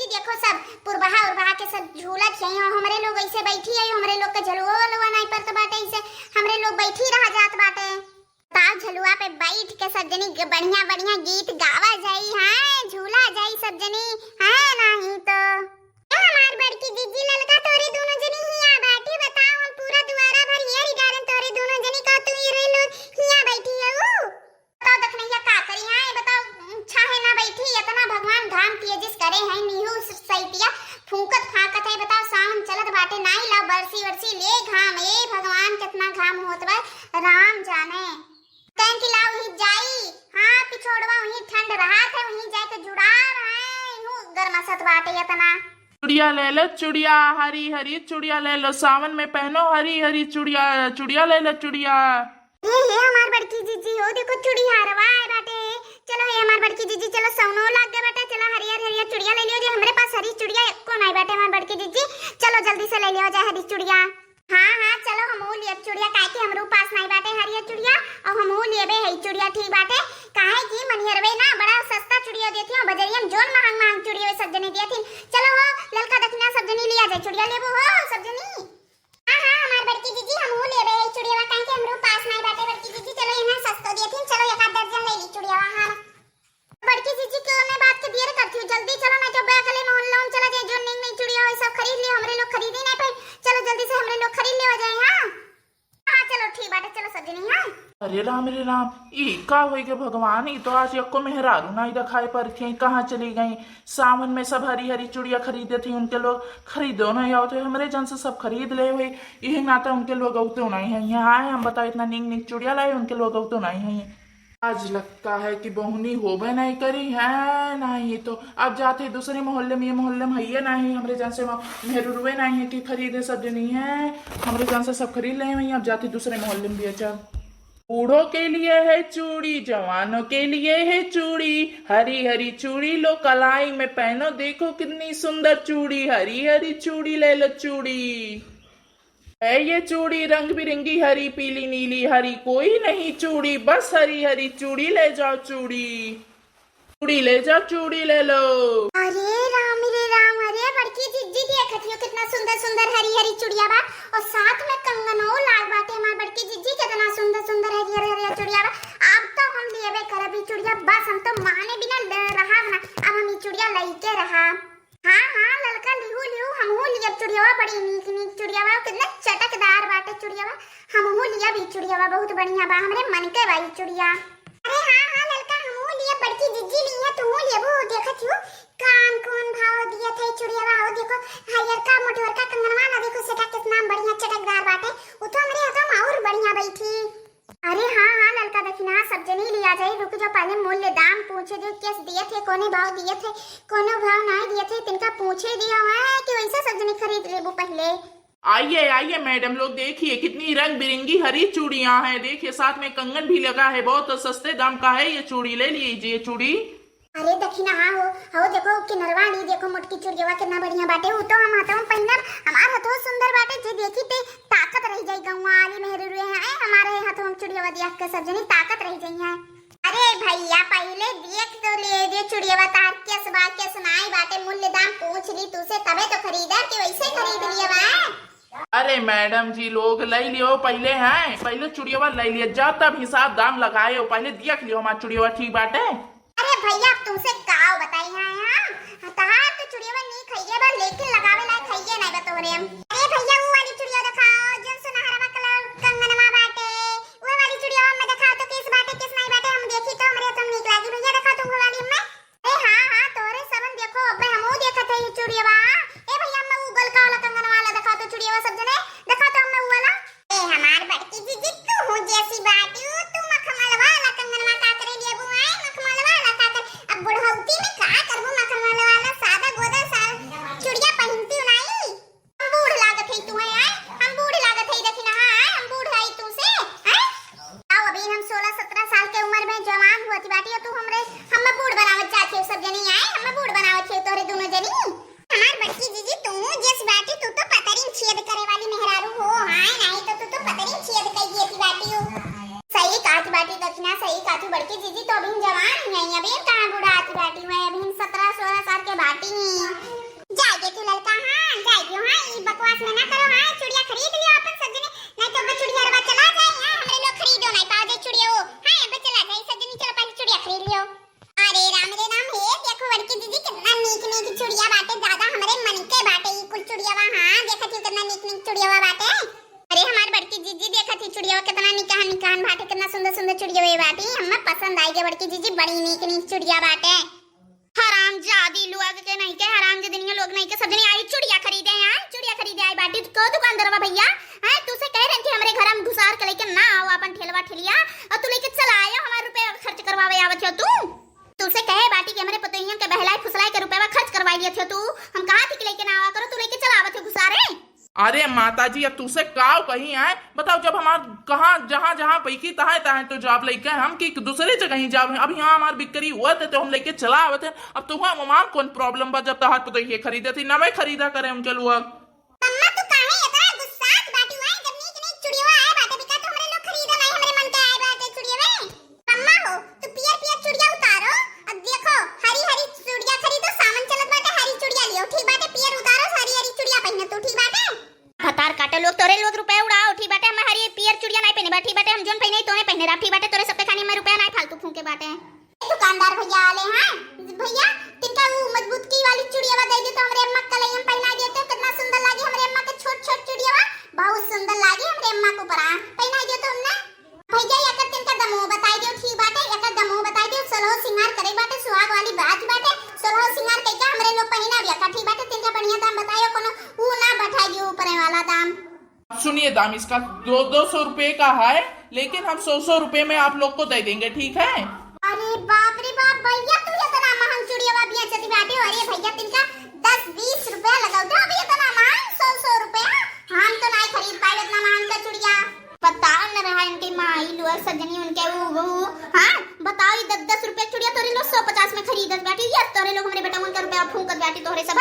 जी देखो सब पुरबहा उरबहा के सब झूलत है और हमरे लोग ऐसे बैठी है, हमरे लोग के झलुआ वलुआ नहीं पर तो बाटे ऐसे हमरे लोग बैठी रह जात बाटे। ताव झलुआ पे बैठ के सब जनी बढ़िया बढ़िया गीत गावा जाई है, झूला जाई सब जनी है नहीं तो हमार बड़की दीदी ललका तोरे दोनों जनी हिया बैठी बताओ हम पूरा दुआरा भर ये रिगारन तोरे दोनों जनी का तू रे लोग हिया बैठी है बताओ दखनैया का करी है बताओ छाहे ना बैठी इतना भगवान घाम तेजिस करे है नीहू सैतिया फूंकत फाकत है बताओ सावन चलत बाटे नाही ला बरसी वरसी ले घाम ए भगवान कितना घाम होत बा राम जाने कहीं की लाओ ही जाई हां पिछोड़वा वही ठंड रहा था वही जाए तो जुड़ा है हूं गरमासत बाटे इतना चुड़िया ले लो चुड़िया हरी हरी चुड़िया ले लो सावन में पहनो हरी हरी चुड़िया चुड़िया ले लो चुड़िया ये हमार बड़की जीजी हो देखो चुड़िया रवा है बाटे चलो ये हमार बड़की जीजी चलो सौनो लाग गए बाटे चलो हरियर हरियर चुड़िया ले लियो जे हमरे पास हरी चुड़िया एको नहीं बाटे हमार बड़की जीजी चलो जल्दी से ले लियो जाए हरी चुड़िया हां चलो हमहू लिए चुड़िया काहे कि हमरो पास नहीं बाटे हरियर चुड़िया और हमहू लेबे है चुड़िया ठीक बाटे काहे कि मनिहरवे ना बड़ा सस्ता चुड़िया देती हूं बजरिया में जोन महंग महंग चुड़िया सब जने देती चलो हो ललका दखना सब जनी लिया जाए चुड़िया लेबो हो सब जनी हां हमार बड़की जीजी हमहू लेबे है चुड़िया काहे कि हमरो पास नहीं बाटे बड़की जीजी चलो यहां सस्ता देती चलो एक आध दर्जन ले ली चुड़िया हां बड़की जीजी के मैं बात के देर करती हूं जल्दी चलो ना जो बैकले मोहल्ला में चला जाए जो नहीं चुड़िया है सब खरीद लियो हमरे लोग खरीद ही नहीं पाए चलो जल्दी से हमरे लोग खरीद ले आ जाए हां चलो ठीक बाटे चलो सब जनी हां अरे राम ई का होई के भगवान ई तो आज एको मेहरारू नहीं दिखाई पर थी कहाँ चली गई सावन में सब हरी हरी चुड़िया खरीदे थी उनके लोग खरीदो नहीं आओ तो हमरे जन से सब खरीद ले हुई यही नाता उनके लोग औते नहीं है यहाँ आए हम बताओ इतना निक निक चुड़िया लाए उनके लोग औते नहीं है आज लगता है कि बहुनी होबे नहीं करी है नहीं तो अब जाते दूसरे मोहल्ले में ये मोहल्ले में है नहीं हमरे जान से मेहरुए नहीं है कि खरीदे सब जनी है हमरे जान से सब खरीद ले वही अब जाते दूसरे मोहल्ले में भी अच्छा बूढ़ों के लिए है चूड़ी जवानों के लिए है चूड़ी हरी हरी चूड़ी लो कलाई में पहनो देखो कितनी सुंदर चूड़ी हरी हरी चूड़ी ले लो चूड़ी है ये चूड़ी रंग बिरंगी हरी पीली नीली हरी कोई नहीं चूड़ी बस हरी हरी चूड़ी ले जाओ चूड़ी चूड़ी ले जाओ चूड़ी ले लो अरे राम अरे बड़की जीजी देखत हो कितना सुंदर सुंदर हरी हरी चूड़िया बा और साथ में कंगनो लाल बाटे हमार बड़की जीजी कितना सुंदर सुंदर हरी हरी चूड़िया बा अब तो हम लेबे करब ई चूड़िया बस हम तो माने बिना रहा ना अब हम ई चूड़िया लईके रहा हां ललका लिहू हमहू लिया चूड़िया बड़ी नीक नीक चूड़िया बा कितना चटकदार बाटे चूड़िया बा हमहू लिया भी चूड़िया बा बहुत बढ़िया बा हमरे मन के बाई चूड़िया अरे हां ललका हमहू लिया बड़की जीजी लिया तू लेबो देखत हो कान कौन भाव दिया थे चूड़िया बा हो देखो हरियर का मोटवर का कंगनवा ना देखो सेटा कितना बढ़िया चटकदार बाटे वो तो हमरे हाथ में और बढ़िया बैठी अरे हां ललका दखना सब जनी लिया जाए रुक जाओ पहले मूल्य दाम पूछे दे कैसे दिए थे कोने भाव दिए थे कोनो भाव नहीं दिए थे तिनका पूछे दिया है कि वैसे सब जनी खरीद लेबो पहले आइए आइए मैडम लोग देखिए कितनी रंग बिरंगी हरी चूड़ियां हैं देखिए साथ में कंगन भी लगा है बहुत सस्ते दाम का है ये चूड़ी ले लीजिए चूड़ी अरे दखिना हो देखो किनरवा ली देखो मोटकी चूड़िया कितना बढ़िया बाटे वो तो हम हाथों में पहनब हमार हाथों सुंदर बाटे जे देखी ते ताकत रह जाई गौवा वाली मेहरुए हैं हमारे हाथों में चूड़िया देख के सब जनी ताकत रह जाई है अरे भैया पहले देख तो ले दे चूड़िया तार के सुनाई बाटे मूल्य दाम पूछ ली तुसे तबे तो खरीदा कि वैसे खरीद लिया बा अरे मैडम जी लोग ले लियो पहले हैं पहले चूड़िया ले लिया जा तब हिसाब दाम लगाए पहले देख लियो हमारा चूड़िया ठीक बाटे अरे भैया अब तुमसे काव बताई हां तहार तो चूड़िया नहीं खइए बा लेकिन लगावे ला खइए नहीं बतोरे अरे भैया वो वाली चूड़िया दिखाओ जो सुनहरा कलर कंगनवा बाटे वो वाली चूड़िया में दिखाओ तो किस बाटे किस नहीं बाटे हम देखी तो हमरे तुम निक लागी भैया दिखाओ तुम वो वाली में अरे हां तोरे सबन देखो अबे हमहू देखत है ये चूड़िया ए भैया मैं वो गलका वाला कंगनवा वाला दिखाओ तो चूड़िया सब जने दिखाओ तो हम वो वाला ए हमार बड़की जीजी तू हो जैसी बाटी तू मखमल वाला कंगनवा का करे लिए बुआई मखमल वाला का कर अब बुढ़ौती में का करबो मखमल वाला सादा गोदा सा चूड़िया पहनती नहीं बूढ़ चुड़िया बाटे। हराम जादी लोग के नहीं के हराम जदनिया लोग नहीं के सब जने आई चुड़िया खरीदे यार, चुड़िया खरीदे आई बाटी को दुकानदारवा भैया हैं तू से कह रहे कि हमरे घर में घुसार के लेके ना आओ अपन ठेलवा ठेलिया और तू लेके चला आयो हमारे रुपए खर्च करवावे आवत हो तू से कहे बाटी के हमरे पतोहियन के बहलाई फुसलाई के रुपए खर्च करवाई दिए थे तू हम कहां थी लेके ना आवा करो तू लेके चला आवत हो घुसारे। अरे माताजी अब तुझसे काव कहीं आए बताओ जब हमार कहाँ जहाँ जहाँ पैकी तहाँ तहाँ तो जॉब लेके हम कि दूसरे जगह ही जाब अब यहाँ हमार बिक्री हुआ थे तो हम लेके चला आवे थे। अब तुम्हारा ममान कौन प्रॉब्लम बा जब तहार तो ये खरीदे थी ना मैं खरीदा करे उनके लोग। अम्मा तू काहे इतना गुस्सात बाटी हुआ जब नीक नीक चुड़िया आए बाटे बिका तो हमरे लोग खरीदे नहीं हमरे मन के आए बाटे चुड़िया में। अम्मा हो तू पियर पियर चुड़िया उतारो अब देखो हरी हरी चुड़िया खरीदो सामान चलत बाटे हरी चुड़िया लियो ठीक बाटे पियर उतारो हरी हरी चुड़िया पहने तू ठीक बाटे। फतार काटे लोग तोरे लोग रुपए उड़ाओ ठीक बाटे हम हरी पियर चुड़िया नहीं पहने बाटी बाटे हम जोन पहने तोने पहने रा ठीक बाटे तोरे सब पे खाने में रुपया नहीं फालतू फूंके बाटे। दुकानदार भैया आले हैं भैया तिनका वो मजबूत की वाली चुड़िया दे दे तो हमरे अम्मा कल हम पहना देते कितना सुंदर लागी हमरे अम्मा के छोट छोट चुड़िया बहुत सुंदर लागी हमरे अम्मा को परा पहना दे तो उनने भैया एकर तिनका दमो बताई दियो ठीक बाटे एकर दमो बताई दियो सलहो सिंगार करे बाटे सुहाग वाली बात बाटे सलहो सिंगार कइका हमरे लोग पहना बिया का ठीक बाटे तिनका बढ़िया दाम बताइयो कोनो ऊ ना बैठाई दियो ऊपर वाला दाम। सुनिए दाम इसका 200 रुपए का है लेकिन हम 100 रुपए में आप लोग को दे देंगे ठीक है। अरे बाप रे बाप भैया तू इतना महंग चुड़िया बिया चती बाटे अरे भैया तिनका 10-20 रुपया लगाओ दो अभी इतना महंग 100 रुपया हम तो नहीं खरीद पाए इतना महंग का चुड़िया। बताओ न रहा इनके माई लोग सजनी उनके वो हां बताओ 10-10 रुपए चुड़िया तोरे लोग 150 में खरीदत बाटे या तोरे लोग हमरे बेटा उनका रुपया फूंकत बाटे तोरे सब।